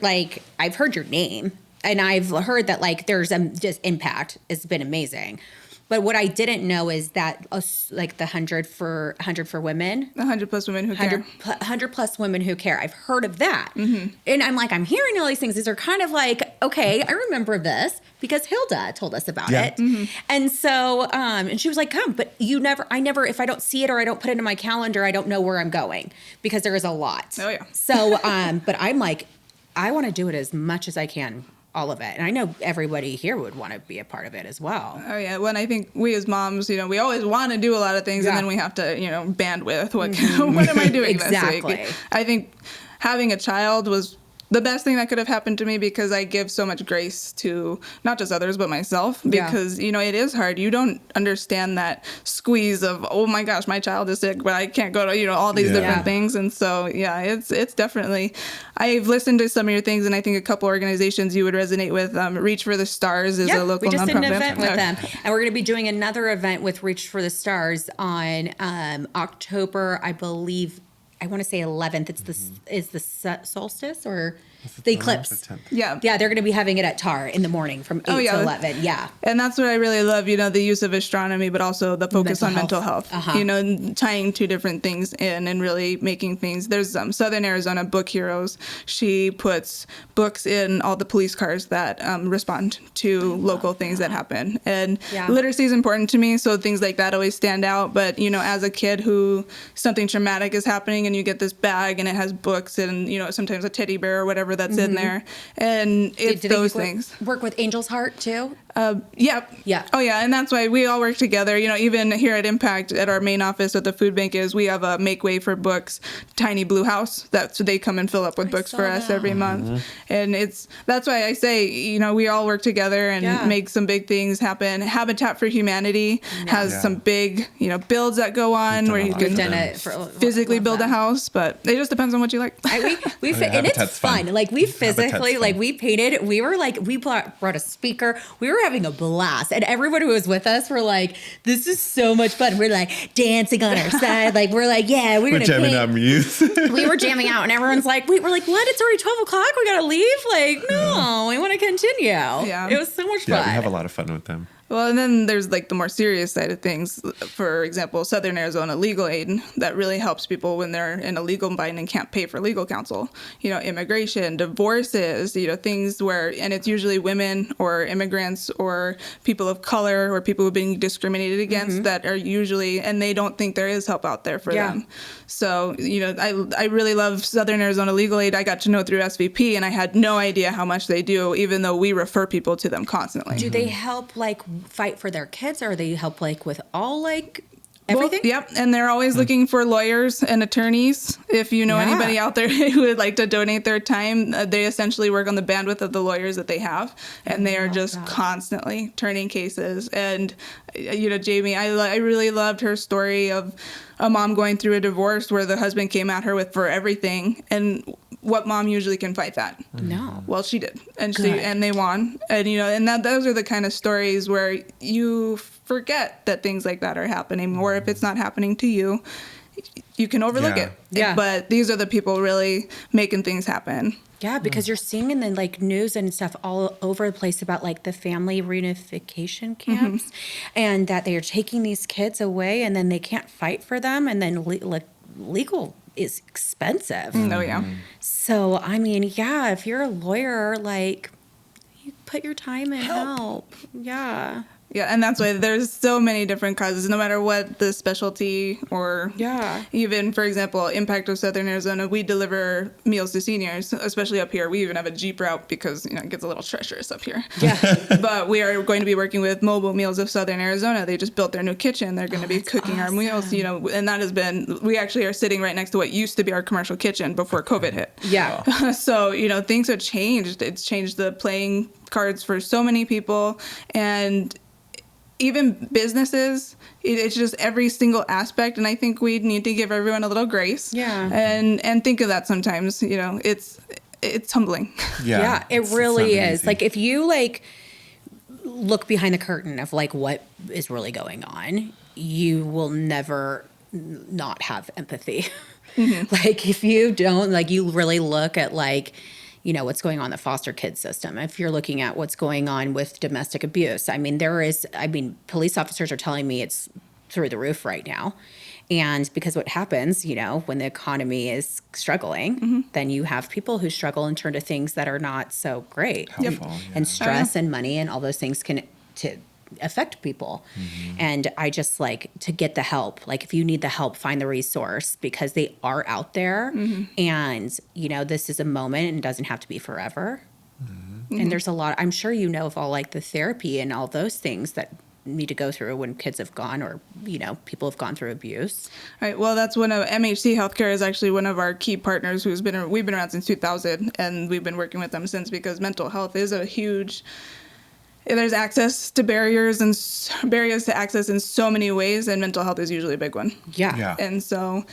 your name, and I've heard that like there's just Impact has been amazing. But what I didn't know is that like the 100 for women, 100 plus women who care, 100 plus women who care. I've heard of that, and I'm like, I'm hearing all these things. These are kind of like, okay, I remember this because Hilda told us about it, and so and she was like, come, but I never, if I don't see it or I don't put it in my calendar, I don't know where I'm going because there is a lot. Oh yeah. So, but I'm like, I want to do it as much as I can. All of it. And I know everybody here would want to be a part of it as well. Oh, yeah. Well, and I think we as moms, you know, we always want to do a lot of things, and then we have to, you know, bandwidth. What am I doing exactly. this week? I think having a child was the best thing that could have happened to me, because I give so much grace to not just others, but myself, because, you know, it is hard. You don't understand that squeeze of, oh my gosh, my child is sick, but I can't go to, you know, all these different things. And so, yeah, it's definitely, I've listened to some of your things, and I think a couple organizations you would resonate with. Reach for the Stars is a local nonprofit. We just did an event with them. And we're going to be doing another event with Reach for the Stars on October, I believe, I want to say 11th. It's the solstice, or The Eclipse. Yeah. Yeah, they're going to be having it at TAR in the morning from 8 to 11. Yeah. And that's what I really love, the use of astronomy, but also the focus on mental health. Tying two different things in and really making things. There's Southern Arizona Book Heroes. She puts books in all the police cars that respond to local things that happen. And literacy is important to me, so things like that always stand out. But, as a kid who something traumatic is happening and you get this bag and it has books and, sometimes a teddy bear or whatever that's in there. And it's those things. Work with Angel's Heart too? Yeah. Oh, yeah. And that's why we all work together. Even here at Impact, at our main office at the food bank, we have a Make Way for Books tiny blue house. So they come and fill up with books for us every month. And that's why I say, we all work together and make some big things happen. Habitat for Humanity has some big, builds that go on where you can physically build a house, but it just depends on what you like. And it's fun. Like we physically, like we painted, we brought a speaker. We were having a blast. And everyone who was with us were like, this is so much fun. We're like dancing on our side. Like we're like, yeah, we're gonna jamming out music. We were jamming out and everyone's like, we're like, what? It's already 12 o'clock. We gotta leave. Like, no, we want to continue. Yeah. It was so much fun. Yeah, we have a lot of fun with them. Well, and then there's like the more serious side of things. For example, Southern Arizona Legal Aid that really helps people when they're in a legal bind and can't pay for legal counsel. Immigration, divorces, things where, and it's usually women or immigrants or people of color or people who've been discriminated against that are usually, and they don't think there is help out there for them. So, I really love Southern Arizona Legal Aid. I got to know through SVP and I had no idea how much they do, even though we refer people to them constantly. Do they help fight for their kids, or they help with all everything? Well, yep, and they're always looking for lawyers and attorneys. If you know anybody out there who would like to donate their time, they essentially work on the bandwidth of the lawyers that they have, and they are just constantly turning cases. And Jamie, I really loved her story of a mom going through a divorce where the husband came at her for everything, and what mom usually can fight that? No. Well, she did, and they won, and those are the kind of stories where you forget that things like that are happening, or if it's not happening to you, you can overlook it. Yeah. But these are the people really making things happen. Yeah, because you're seeing in the news and stuff all over the place about the family reunification camps, and that they are taking these kids away, and then they can't fight for them, and then legal is expensive. Oh yeah. So if you're a lawyer, you put your time and help. Yeah. Yeah, and that's why there's so many different causes, no matter what the specialty or even, for example, Impact of Southern Arizona, we deliver meals to seniors, especially up here. We even have a Jeep route because, it gets a little treacherous up here. Yeah. But we are going to be working with Mobile Meals of Southern Arizona. They just built their new kitchen. They're going to be cooking our meals, and that has been, we actually are sitting right next to what used to be our commercial kitchen before COVID hit. Yeah. So, things have changed. It's changed the playing cards for so many people, and even businesses, it's just every single aspect. And I think we need to give everyone a little grace. Yeah. And think of that sometimes, it's humbling. Yeah, it really is. Easy. If you look behind the curtain of what is really going on, you will never not have empathy. If you don't, you really look at what's going on in the foster kid system. If you're looking at what's going on with domestic abuse, police officers are telling me it's through the roof right now. And because what happens, when the economy is struggling, then you have people who struggle and turn to things that are not so great. And stress and money and all those things can affect people. And I just to get the help. If you need the help, find the resource, because they are out there. And this is a moment, and it doesn't have to be forever. And there's a lot, I'm sure of all the therapy and all those things that need to go through when kids have gone, or people have gone through abuse. Right. Well, that's one of MHC Healthcare is actually one of our key partners we've been around since 2000, and we've been working with them since, because mental health is a huge. There's access to barriers to access in so many ways, and mental health is usually a big one. Yeah. And so,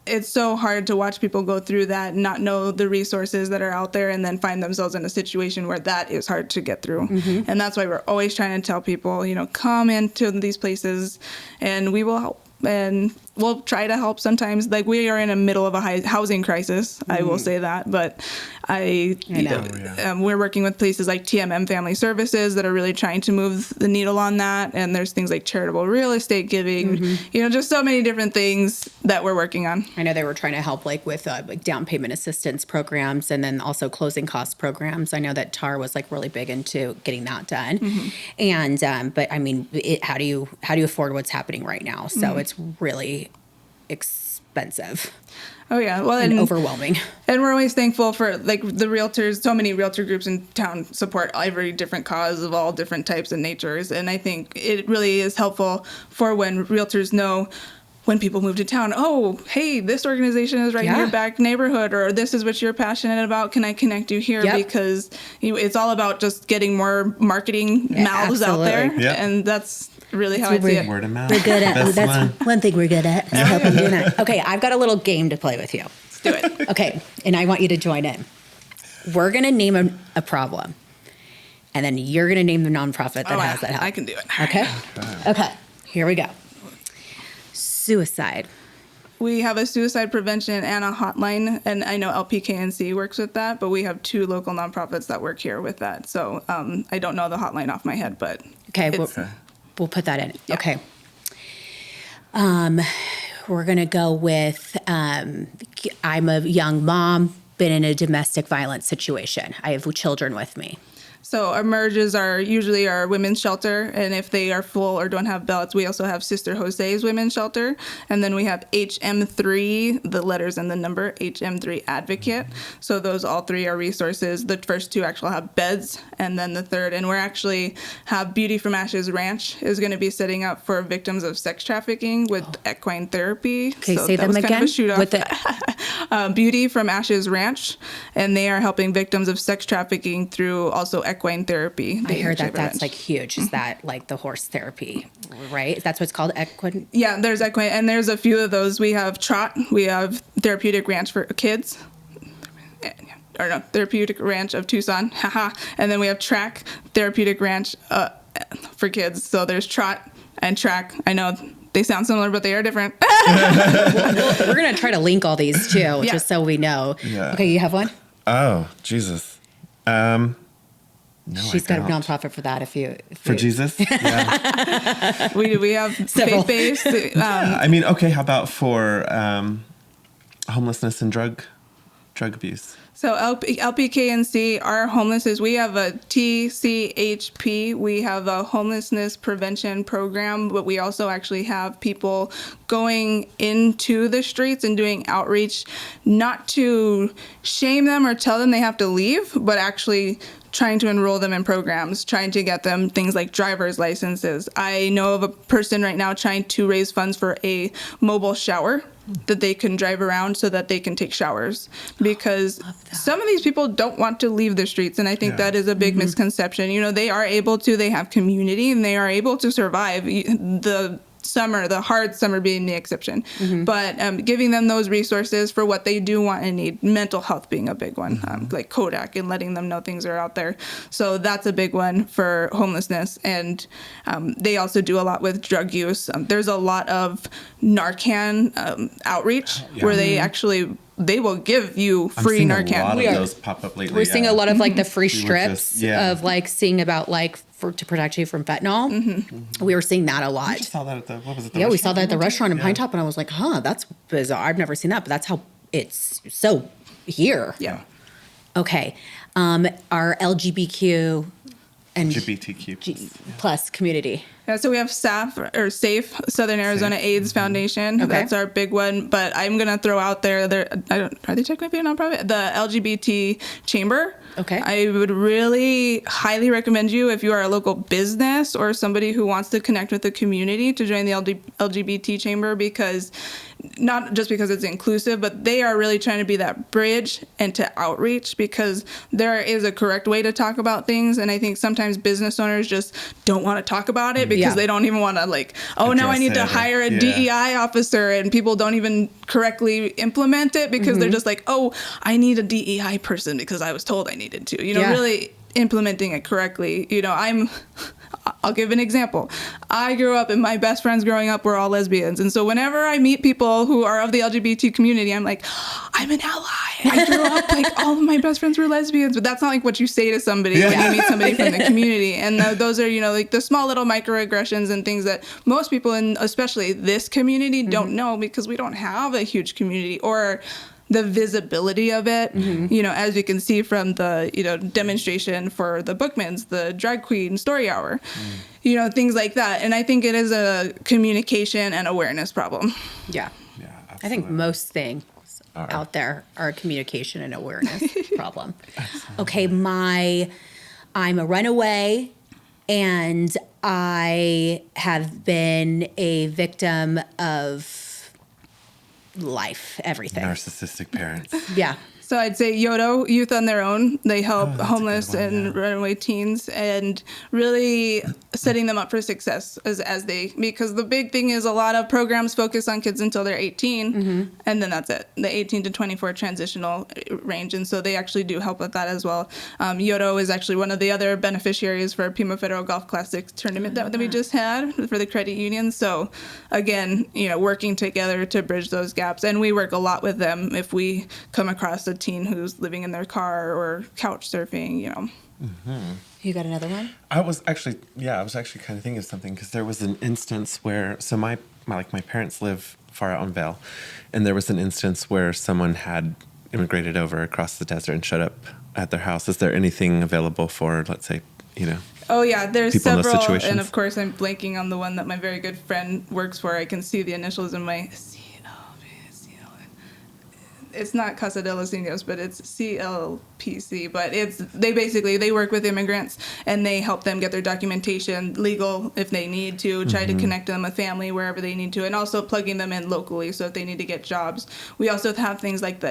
it's so hard to watch people go through that and not know the resources that are out there, and then find themselves in a situation where that is hard to get through. And that's why we're always trying to tell people, come into these places and we will help. And we'll try to help sometimes. Like, we are in the middle of a housing crisis, I will say that, but I know. we're working with places like TMM Family Services that are really trying to move the needle on that. And there's things like charitable real estate giving, just so many different things that we're working on. I know they were trying to help like with like down payment assistance programs and then also closing cost programs. I know that TAR was like really big into getting that done. And but I mean, how do you afford what's happening right now? So it's really expensive. Oh yeah, well, and overwhelming. And we're always thankful for like the realtors. So many realtor groups in town support every different cause of all different types and natures. And I think it really is helpful for when realtors know when people move to town, oh, hey, this organization is right in your back neighborhood, or this is what you're passionate about. Can I connect you here? Because it's all about just getting more marketing mouths out there. And that's really how I see it. Word of mouth. We're good at that's one thing we're good at. Is helping do that. Okay, I've got a little game to play with you. Let's do it. Okay, and I want you to join in. We're gonna name a problem, and then you're gonna name the nonprofit that has that help. I can do it. Okay. Here we go. Suicide. We have a suicide prevention and a hotline, and I know LPKNC works with that, but we have 2 local nonprofits that work here with that. So I don't know the hotline off my head, but we'll put that in. Yeah. Okay. We're gonna go with I'm a young mom, been in a domestic violence situation. I have children with me. So our merges are usually our women's shelter, and if they are full or don't have beds, we also have Sister Jose's women's shelter, and then we have HM3, the letters and the number, HM3 Advocate. So those all 3 are resources. The first 2 actually have beds, and then the third, and we're actually have Beauty from Ashes Ranch is going to be setting up for victims of sex trafficking with equine therapy. Okay, so say them again. Kind of a shoot-off. With the Beauty from Ashes Ranch, and they are helping victims of sex trafficking through also equine therapy. I heard that that's like huge. Is that like the horse therapy, right? That's what's called equine? Yeah, there's equine, and there's a few of those. We have Trot, we have Therapeutic Ranch for kids, Therapeutic Ranch of Tucson, and then we have Track, Therapeutic Ranch for kids. So there's Trot and Track. I know they sound similar, but they are different. We're going to try to link all these too, just so we know. Yeah. Okay, you have one? Oh, Jesus. No, she's got a nonprofit for that. For Jesus, yeah. we have faith-based. I mean, okay. How about for homelessness and drug abuse? So LPKNC, our homelessness, we have a TCHP. We have a homelessness prevention program, but we also actually have people going into the streets and doing outreach, not to shame them or tell them they have to leave, but actually trying to enroll them in programs, trying to get them things like driver's licenses. I know of a person right now trying to raise funds for a mobile shower that they can drive around so that they can take showers, because some of these people don't want to leave the streets. And I think that is a big misconception. They are able to, they have community and they are able to survive the hard summer being the exception, but giving them those resources for what they do want and need, mental health being a big one, like Kodak, and letting them know things are out there. So that's a big one for homelessness. And they also do a lot with drug use. There's a lot of Narcan outreach where they will give you free Narcan. A lot of those pop up lately. We're seeing a lot of like the free strips of like seeing about like to protect you from fentanyl. We were seeing that a lot. We just saw that at the we saw that at the restaurant in Pine Top, and I was like, that's bizarre. I've never seen that, but that's how it's so here. Yeah. Okay. Our LGBTQ and plus community. Yeah, so we have SAFE, Southern Arizona AIDS Foundation. Okay. That's our big one. But I'm going to throw out there, are they technically a nonprofit? The LGBT Chamber. Okay. I would really highly recommend you, if you are a local business or somebody who wants to connect with the community, to join the LGBT Chamber, because not just because it's inclusive, but they are really trying to be that bridge and to outreach, because there is a correct way to talk about things. And I think sometimes business owners just don't want to talk about it because they don't even want to now I need to hire a DEI officer, and people don't even correctly implement it because they're just like, I need a DEI person because I was told I needed to, really implementing it correctly. I'll give an example. I grew up and my best friends growing up were all lesbians. And so whenever I meet people who are of the LGBT community, I'm like, I'm an ally. I grew up like all of my best friends were lesbians. But that's not like what you say to somebody when you meet somebody from the community. And those are, like the small little microaggressions and things that most people in especially this community don't know, because we don't have a huge community or the visibility of it, as you can see from the, demonstration for the Bookmans, the drag queen story hour, things like that. And I think it is a communication and awareness problem. Yeah. Yeah, I think absolutely. most things out there are a communication and awareness problem. Okay, I'm a runaway, and I have been a victim of life, everything. Narcissistic parents. Yeah. So I'd say Yodo, Youth on Their Own. They help that's a good homeless one, and runaway teens, and really setting them up for success because the big thing is a lot of programs focus on kids until they're 18, and then that's it, the 18 to 24 transitional range. And so they actually do help with that as well. Yodo is actually one of the other beneficiaries for Pima Federal Golf Classic tournament that we just had for the credit union. So again, working together to bridge those gaps. And we work a lot with them if we come across a teen who's living in their car or couch surfing, You got another one? I was actually kind of thinking of something, because there was an instance where, so my parents live far out on Vail, and there was an instance where someone had immigrated over across the desert and showed up at their house. Is there anything available for, let's say, Oh yeah, there's people in those several, situations? and of course I'm blanking on the one that my very good friend works for. I can see the initials in my it's not Casa de los Niños, but it's CLPC. But they work with immigrants, and they help them get their documentation legal if they need to, try to connect them with family wherever they need to, and also plugging them in locally. So if they need to get jobs, we also have things like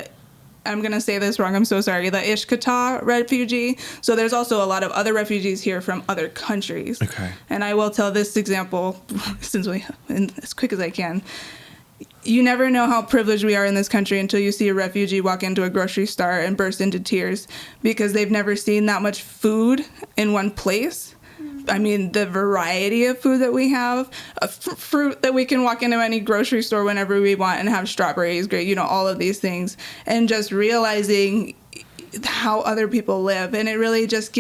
I'm going to say this wrong, I'm so sorry, the Ishkata refugee. So there's also a lot of other refugees here from other countries. Okay. And I will tell this example as quick as I can. You never know how privileged we are in this country until you see a refugee walk into a grocery store and burst into tears because they've never seen that much food in one place. I mean, the variety of food that we have, fruit that we can walk into any grocery store whenever we want and have strawberries, great, all of these things, and just realizing how other people live. And it really just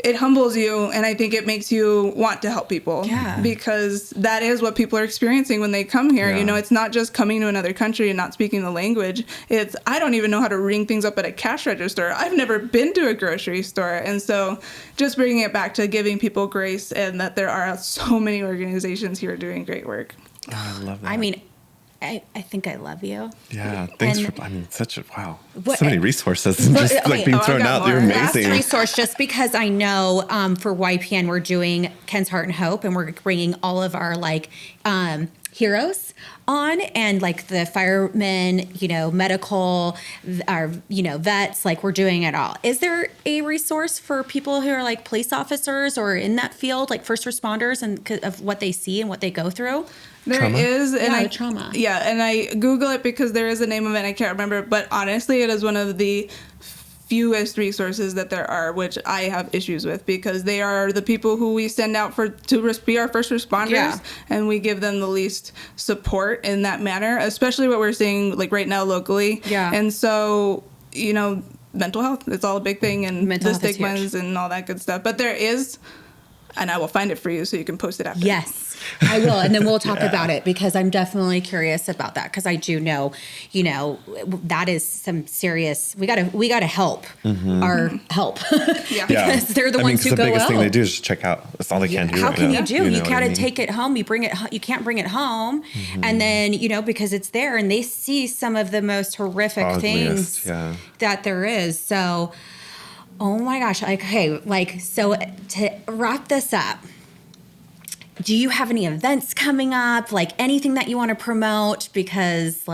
it humbles you, and I think it makes you want to help people. Yeah. Because that is what people are experiencing when they come here. Yeah. It's not just coming to another country and not speaking the language. It's, I don't even know how to ring things up at a cash register. I've never been to a grocery store. And so just bringing it back to giving people grace, and that there are so many organizations here doing great work. Oh, I love that. I mean, I think I love you. Yeah, thanks And- wow. What- So many resources and just okay, being I've thrown got out. You're more. Last amazing. resource, just because I know for YPN we're doing Ken's Heart and Hope, and we're bringing all of our heroes on, and the firemen, medical, our vets, we're doing it all. Is there a resource for people who are police officers or in that field, first responders, and of what they see and what they go through? There Trauma? is, and Yeah, trauma. Yeah, and I Google it because there is a name of it and I can't remember, but honestly, it is one of the fewest resources that there are, which I have issues with, because they are the people who we send out to be our first responders, Yeah. and we give them the least support in that manner, especially what we're seeing right now locally. Yeah. And so, mental health, it's all a big thing, and Mental the health is stigmas huge. and all that good stuff. But there is, and I will find it for you so you can post it after. Yes, I will. And then we'll talk about it, because I'm definitely curious about that. Because I do know, that is some serious, we gotta help our help. Yeah. Because they're the ones who the go biggest thing out. they do is just check out. That's all they can do. How right can now. you do? know You what I gotta mean? take it home. You can't bring it home. And then, because it's there, and they see some of the most horrific Ugliest, things yeah. that there is. So, oh my gosh. Okay. So to wrap this up, do you have any events coming up? Anything that you want to promote? Because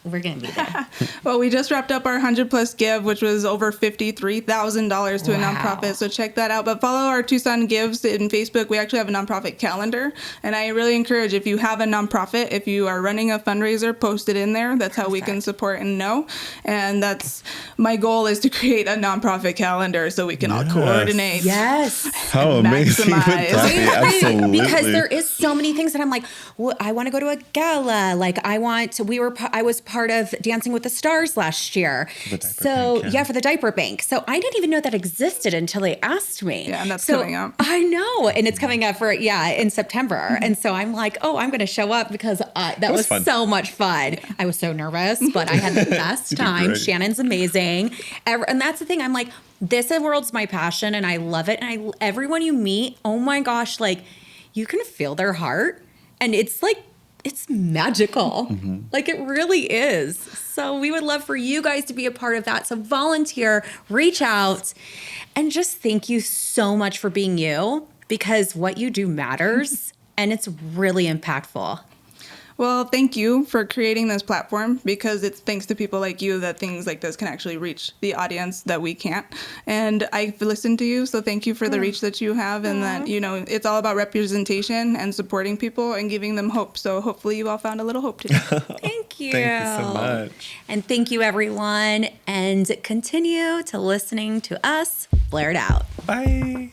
we're gonna be there. Well, we just wrapped up our 100 plus give, which was over $53,000 to a Wow. nonprofit. So check that out. But follow our Tucson Gives in Facebook. We actually have a nonprofit calendar. And I really encourage, if you have a nonprofit, if you are running a fundraiser, post it in there. That's how we can Perfect. support and know. And that's my goal, is to create a nonprofit calendar so we can all Yes. coordinate. Yes. How amazing would Maximize. that be? Absolutely. Because there is so many things that I'm like, well, I want to go to a gala. Like I was part of Dancing with the Stars last year. The diaper So bank, yeah. for the diaper bank. So I didn't even know that existed until they asked me. Yeah, and that's So coming up. I know. And it's coming up in September. And so I'm like, oh, I'm going to show up because that was fun. so much fun. I was so nervous, but I had the best You did time. great. Shannon's amazing. And that's the thing. I'm like, this world's my passion and I love it. And everyone you meet, oh my gosh, like you can feel their heart. And it's like, it's magical. Mm-hmm. Like it really is. So we would love for you guys to be a part of that. So volunteer, reach out, and just thank you so much for being you, because what you do matters and it's really impactful. Well, thank you for creating this platform, because it's thanks to people like you that things like this can actually reach the audience that we can't. And I've listened to you, so thank you for the reach that you have, and that, it's all about representation and supporting people and giving them hope. So hopefully you all found a little hope today. Thank you. Thank you so much. And thank you, everyone. And continue to listening to us blare it out. Bye.